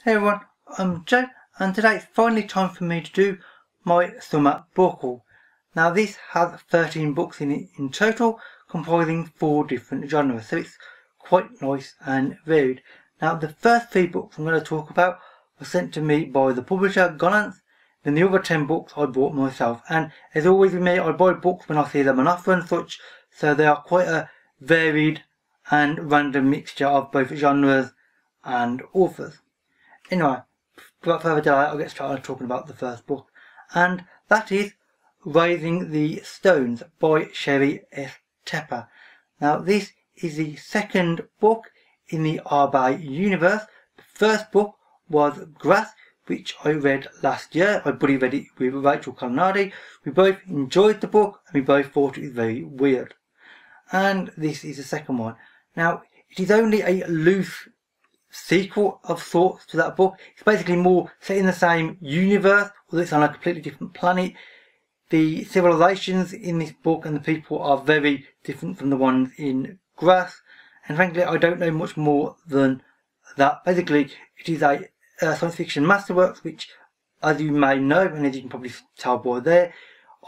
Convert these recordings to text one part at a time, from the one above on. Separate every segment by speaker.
Speaker 1: Hey everyone, I'm Joe, and today it's finally time for me to do my summer book haul. Now this has 13 books in it in total, comprising 4 different genres, so it's quite nice and varied. Now the first 3 books I'm going to talk about were sent to me by the publisher Gollancz, then the other 10 books I bought myself, and as always with me, I buy books when I see them on offer and such, so they are quite a varied and random mixture of both genres and authors. Anyway, without further delay, I'll get started talking about the first book, and that is Raising the Stones by Sherry S. Tepper. Now, this is the second book in the Arbe universe. The first book was Grass, which I read last year. My buddy read it with Rachel Colonnadi. We both enjoyed the book, and we both thought it was very weird. And this is the second one. Now, it is only a loose sequel of sorts to that book. It's basically more set in the same universe, although it's on a completely different planet. The civilizations in this book and the people are very different from the ones in Grass, and frankly I don't know much more than that. Basically it is a science fiction masterworks, which, as you may know, and as you can probably tell by there,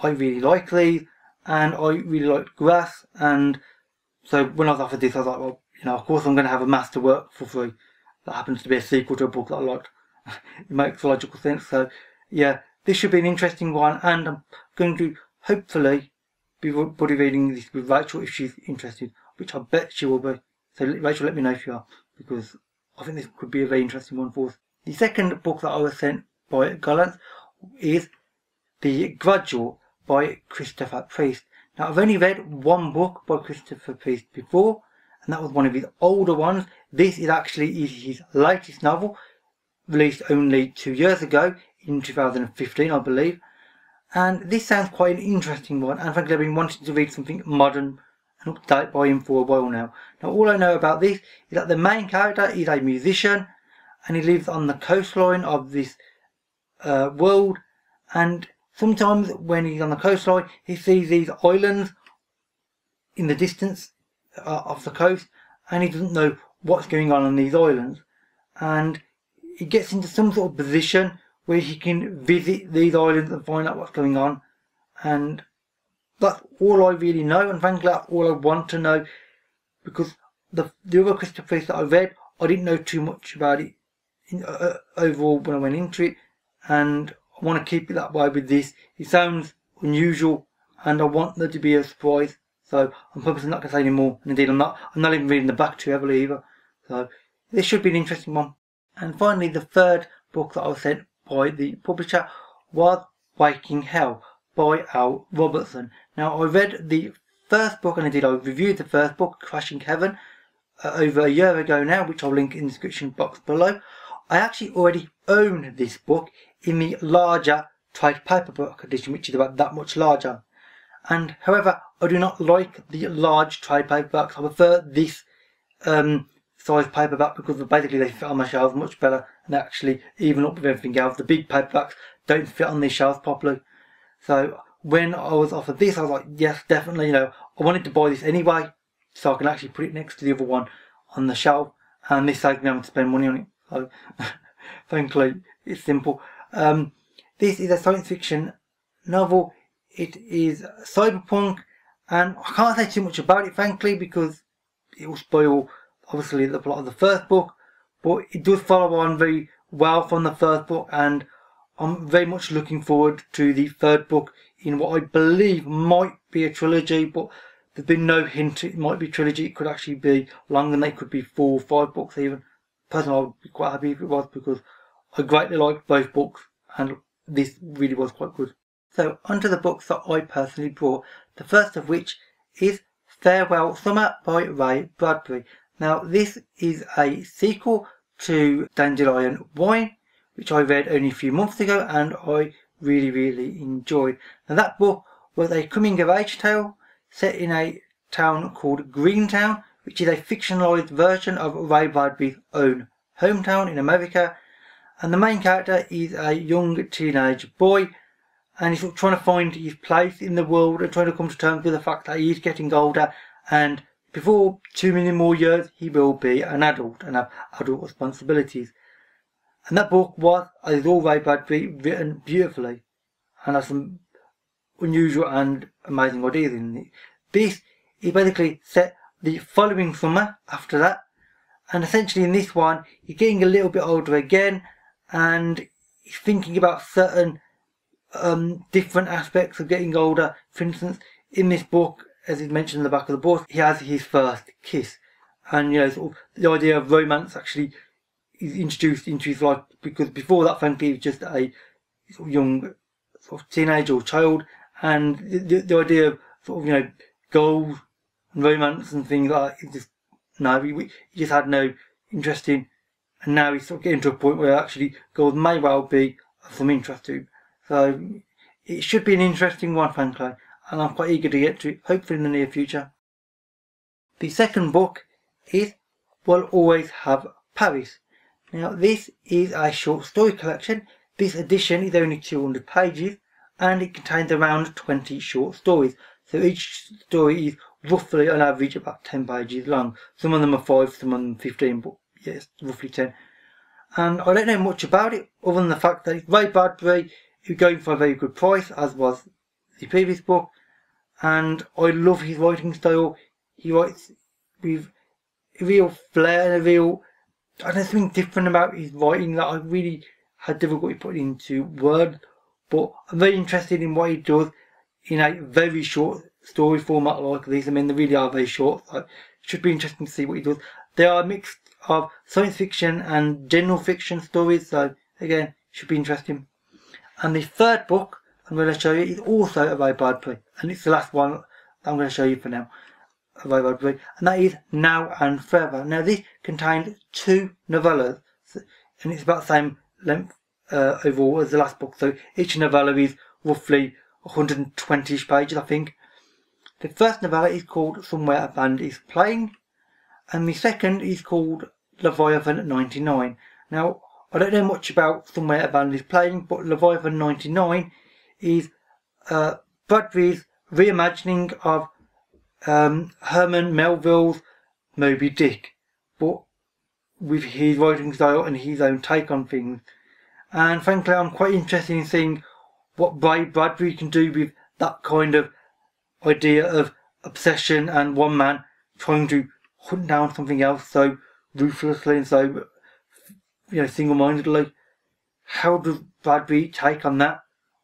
Speaker 1: I really like these, and I really liked Grass, and so when I was offered this I was like, well, you know, of course I'm going to have a masterwork for free that happens to be a sequel to a book that I liked. It makes logical sense. So yeah, this should be an interesting one, and I'm going to hopefully be buddy reading this with Rachel if she's interested, which I bet she will be. So Rachel, let me know if you are, because I think this could be a very interesting one for us. The second book that I was sent by Gollancz is The Gradual by Christopher Priest. Now I've only read one book by Christopher Priest before, and that was one of his older ones. This is actually his latest novel, released only 2 years ago, in 2015 I believe. And this sounds quite an interesting one, and frankly I've been wanting to read something modern and up to date by him for a while now. Now all I know about this is that the main character is a musician, and he lives on the coastline of this world, and sometimes when he's on the coastline he sees these islands in the distance off the coast, and he doesn't know what's going on these islands, and he gets into some sort of position where he can visit these islands and find out what's going on, and that's all I really know, and frankly that's all I want to know, because the other Christopher Priest that I read, I didn't know too much about it overall when I went into it, and I want to keep it that way with this. It sounds unusual, and I want there to be a surprise. So I'm purposely not going to say any more, and indeed I'm not even reading the back too heavily either. So this should be an interesting one. And finally, the third book that I was sent by the publisher was Waking Hell by Robertson. Now I read the first book, and indeed I reviewed the first book, Crashing Heaven, over a year ago now, which I'll link in the description box below. I actually already own this book in the larger trade paperback edition, which is about that much larger. And however, I do not like the large trade paperbacks. I prefer this size paperback because basically they fit on my shelves much better and actually even up with everything else. The big paperbacks don't fit on these shelves properly. So when I was offered this, I was like, yes, definitely. You know, I wanted to buy this anyway, so I can actually put it next to the other one on the shelf, and this saves me having to spend money on it. So thankfully, it's simple. This is a science fiction novel. It is cyberpunk, and I can't say too much about it, frankly, because it will spoil, obviously, the plot of the first book, but it does follow on very well from the first book, and I'm very much looking forward to the third book in what I believe might be a trilogy, but there's been no hint it might be a trilogy. It could actually be longer than that. It could be 4 or 5 books even. Personally, I would be quite happy if it was, because I greatly liked both books, and this really was quite good. So onto the books that I personally brought, the first of which is Farewell Summer by Ray Bradbury. Now this is a sequel to Dandelion Wine, which I read only a few months ago and I really enjoyed. Now that book was a coming of age tale set in a town called Greentown, which is a fictionalized version of Ray Bradbury's own hometown in America, and the main character is a young teenage boy, and he's trying to find his place in the world and trying to come to terms with the fact that he is getting older, and before too many more years he will be an adult and have adult responsibilities. And that book is all Ray Bradbury, written beautifully, and has some unusual and amazing ideas in it. This is basically set the following summer after that, and essentially in this one he's getting a little bit older again, and he's thinking about certain different aspects of getting older. For instance, in this book, as is mentioned in the back of the book, he has his first kiss, and sort of the idea of romance actually is introduced into his life, because before that, frankly, he was just a sort of young sort of teenager or child, and the idea of sort of goals and romance and things like that, he just had no interest in, and now he's sort of getting to a point where actually goals may well be of some interest to him. So it should be an interesting one, frankly, and I'm quite eager to get to it, hopefully in the near future. The second book is We'll Always Have Paris. Now this is a short story collection. This edition is only 200 pages and it contains around 20 short stories. So each story is roughly on average about 10 pages long. Some of them are 5, some of them 15, but yes, roughly 10. And I don't know much about it other than the fact that it's Ray Bradbury, who's going for a very good price, as was the previous book. And I love his writing style. He writes with a real flair and a real, something different about his writing that I really had difficulty putting into words. But I'm very interested in what he does in a very short story format like this. I mean, they really are very short, so it should be interesting to see what he does. They are a mix of science fiction and general fiction stories, so again, should be interesting. And the third book I'm going to show you is also a Ray Bradbury, and it's the last one that I'm going to show you for now, Ray Bradbury, and that is Now and Forever. Now this contains 2 novellas, and it's about the same length overall as the last book, so each novella is roughly 120-ish pages, I think. The first novella is called Somewhere a Band is Playing, and the second is called Leviathan 99. Now, I don't know much about Somewhere a Band is Playing, but Leviathan 99 is Bradbury's reimagining of Herman Melville's Moby Dick, but with his writing style and his own take on things. And frankly, I'm quite interested in seeing what Ray Bradbury can do with that kind of idea of obsession and one man trying to hunt down something else so ruthlessly and so single-mindedly. How does Bradbury take on that?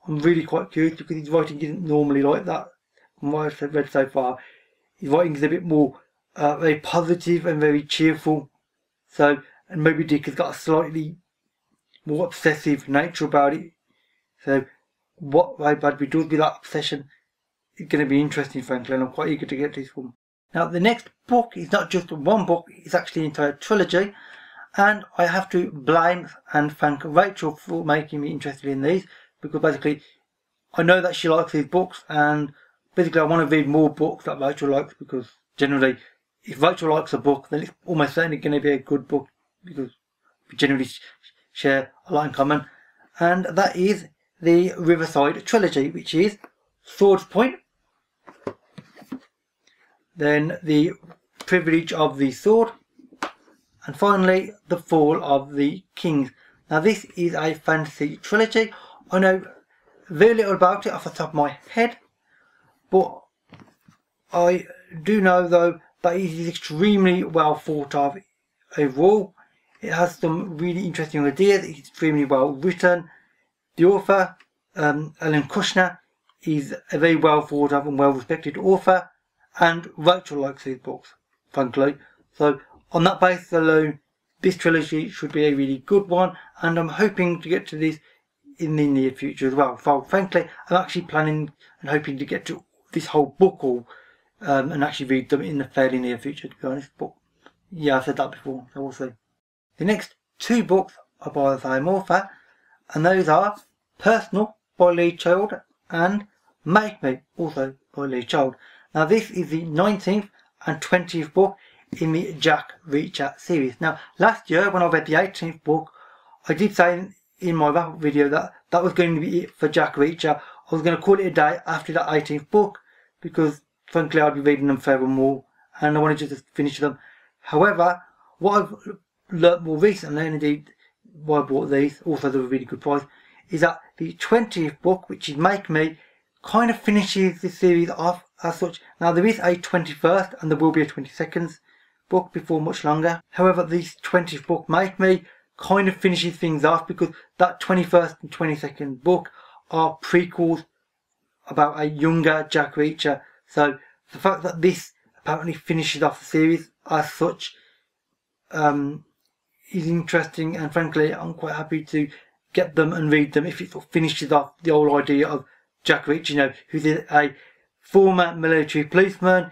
Speaker 1: I'm really quite curious, because his writing isn't normally like that. From what I've read so far, his writing is a bit more very positive and very cheerful. So, and Moby Dick has got a slightly more obsessive nature about it. So what Ray Bradbury does with that obsession is going to be interesting, frankly, and I'm quite eager to get to this one. Now the next book is not just one book, it's actually an entire trilogy, and I have to blame and thank Rachel for making me interested in these, because basically I know that she likes these books, and basically I want to read more books that Rachel likes, because generally if Rachel likes a book, then it's almost certainly going to be a good book, because we generally share a lot in common. And that is the Riverside Trilogy, which is Swords Point, then The Privilege of the Sword, and finally The Fall of the Kings. Now this is a fantasy trilogy. I know very little about it off the top of my head, but I do know though that it is extremely well thought of overall. It has some really interesting ideas, it's extremely well written. The author, Alan Kushner, is a very well thought of and well respected author, and Rachel likes his books, frankly. So on that basis alone, this trilogy should be a really good one, and I'm hoping to get to this in the near future as well. So frankly, I'm actually planning and hoping to get to this whole book all and actually read them in the fairly near future, to be honest. But yeah, I've said that before, so we'll see. The next 2 books are by the same author, and those are Personal by Lee Child and Make Me, also by Lee Child. Now this is the 19th and 20th book in the Jack Reacher series. Now last year when I read the 18th book, I did say in my wrap-up video that that was going to be it for Jack Reacher. I was going to call it a day after that 18th book, because frankly I'd be reading them furthermore and I wanted to just finish them. However, what I've learnt more recently, and indeed why I bought these, also they're a really good price, is that the 20th book, which is Make Me, kind of finishes the series off as such. Now there is a 21st and there will be a 22nd book before much longer. However, this 20th book, Make Me, kind of finishes things off because that 21st and 22nd book are prequels about a younger Jack Reacher. So the fact that this apparently finishes off the series as such is interesting, and frankly I'm quite happy to get them and read them if it sort of finishes off the whole idea of Jack Reacher, you know, who's a former military policeman,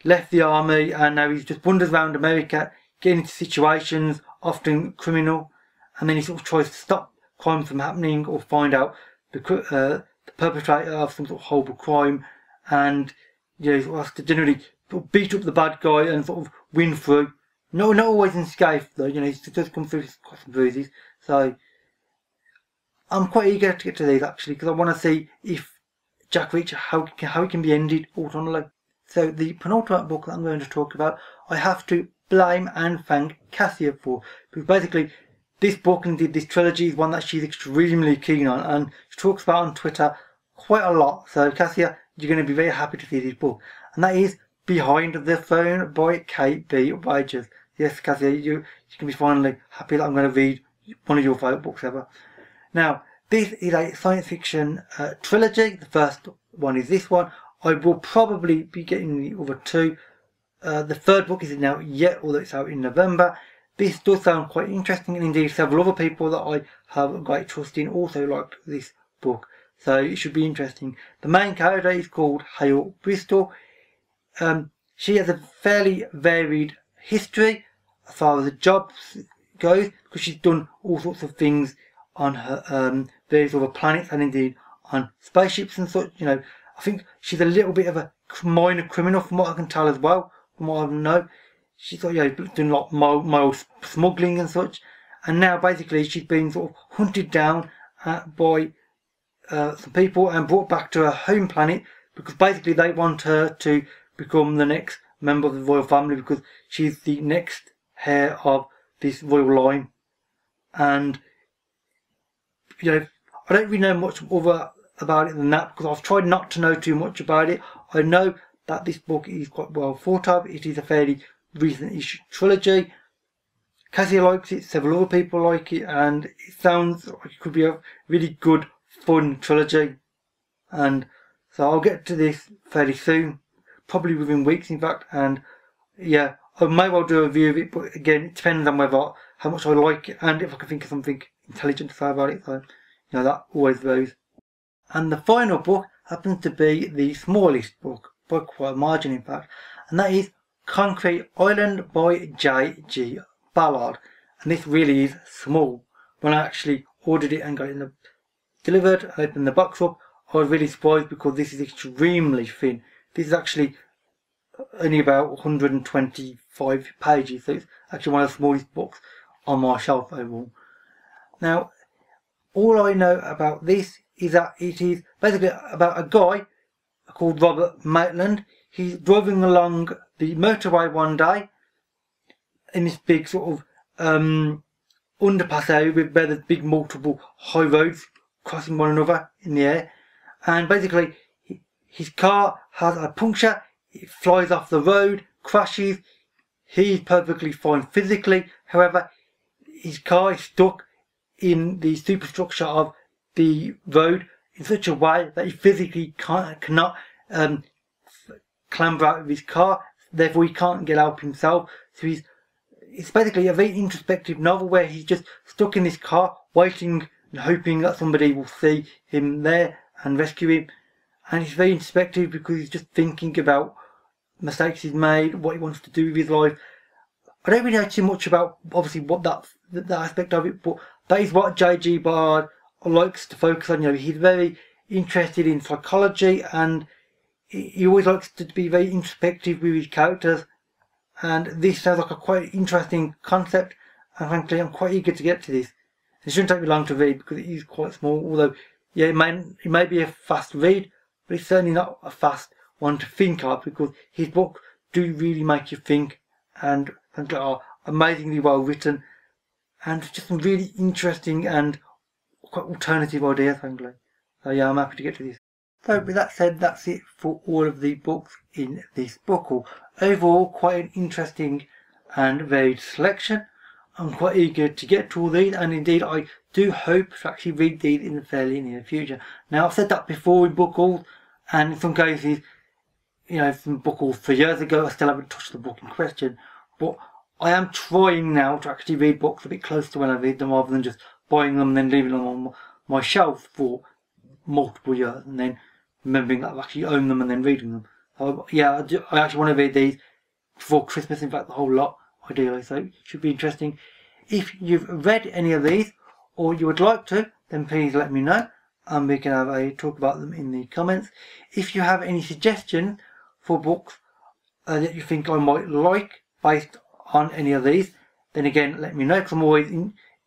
Speaker 1: left the army, and now he's just wanders around America getting into situations often criminal, and then he sort of tries to stop crime from happening or find out the perpetrator of some sort of horrible crime, and you know, he has to generally sort of beat up the bad guy and sort of win through. No, not always unscathed though, you know, he does come through with some bruises. So I'm quite eager to get to these actually, because I want to see if Jack Reacher, how it can be ended autumnally. So the penultimate book that I'm going to talk about, I have to blame and thank Cassia for, because basically this book, indeed this trilogy, is one that she's extremely keen on, and she talks about on Twitter quite a lot. So Cassia, you're going to be very happy to see this book, and that is Behind the Phone by K.B. Wages. Yes, Cassia, you can be finally happy that I'm going to read one of your favourite books ever. Now, this is a science fiction trilogy. The first one is this one. I will probably be getting the other two. The third book isn't out yet, although it's out in November. This does sound quite interesting, and indeed several other people that I have a great trust in also liked this book. So it should be interesting. The main character is called Hale Bristol. She has a fairly varied history as far as the jobs goes, because she's done all sorts of things on her various other planets and indeed on spaceships and such. You know, I think she's a little bit of a minor criminal from what I can tell as well, from what I know. She's doing a lot of mild smuggling and such, and now basically she's been sort of hunted down by some people and brought back to her home planet, because basically they want her to become the next member of the royal family, because she's the next heir of this royal line. And you know, I don't really know much other about it than that, because I've tried not to know too much about it. I know that this book is quite well thought of. It is a fairly recent issue trilogy. Cassie likes it, several other people like it, and it sounds like it could be a really good, fun trilogy. And so I'll get to this fairly soon, probably within weeks in fact, and yeah, I may well do a review of it, but again, it depends on how much I like it and if I can think of something intelligent to say about it. So, you know, that always varies. And the final book happens to be the smallest book, by quite a margin in fact, and that is Concrete Island by J.G. Ballard. And this really is small. When I actually ordered it and got it delivered and opened the box up, I was really surprised because this is extremely thin. This is actually only about 125 pages, so it's actually one of the smallest books on my shelf overall. Now, all I know about this is that it is basically about a guy called Robert Maitland. He's driving along the motorway one day in this big sort of underpass area where there's big multiple high roads crossing one another in the air, and basically his car has a puncture, it flies off the road, crashes. He's perfectly fine physically, however his car is stuck in the superstructure of the road in such a way that he physically cannot clamber out of his car, therefore he can't get out himself. So it's basically a very introspective novel where he's just stuck in his car waiting and hoping that somebody will see him there and rescue him. And it's very introspective because he's just thinking about mistakes he's made, what he wants to do with his life. I don't really know too much about obviously what that aspect of it, but that is what J.G. Ballard likes to focus on. You know, he's very interested in psychology, and he always likes to be very introspective with his characters. And this sounds like a quite interesting concept, and frankly I'm quite eager to get to this. It shouldn't take me long to read because it is quite small, although yeah, it may be a fast read, but it's certainly not a fast one to think of, because his books do really make you think and frankly are amazingly well written. and just some really interesting and quite alternative ideas, frankly. So yeah, I'm happy to get to this. So with that said, that's it for all of the books in this book haul. Overall, quite an interesting and varied selection. I'm quite eager to get to all these, and indeed I do hope to actually read these in the fairly near future. Now, I've said that before in book hauls, and in some cases, you know, some book hauls 3 years ago, I still haven't touched the book in question, but I am trying now to actually read books a bit close to when I read them, rather than just buying them and then leaving them on my shelf for multiple years and then remembering that I've actually owned them and then reading them. So yeah, I actually want to read these before Christmas, in fact the whole lot, ideally, so it should be interesting. If you've read any of these, or you would like to, then please let me know, and we can have a talk about them in the comments. If you have any suggestions for books that you think I might like based on any of these, then again let me know, because I'm always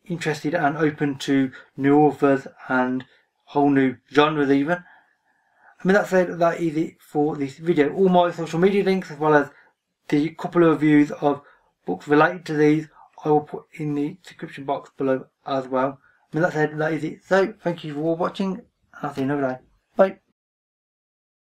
Speaker 1: interested and open to new authors and whole new genres even. I mean, that said, that is it for this video. All my social media links, as well as the couple of reviews of books related to these, I will put in the description box below as well. I mean, that said, that is it. So, thank you for watching, and I'll see you another day. Bye.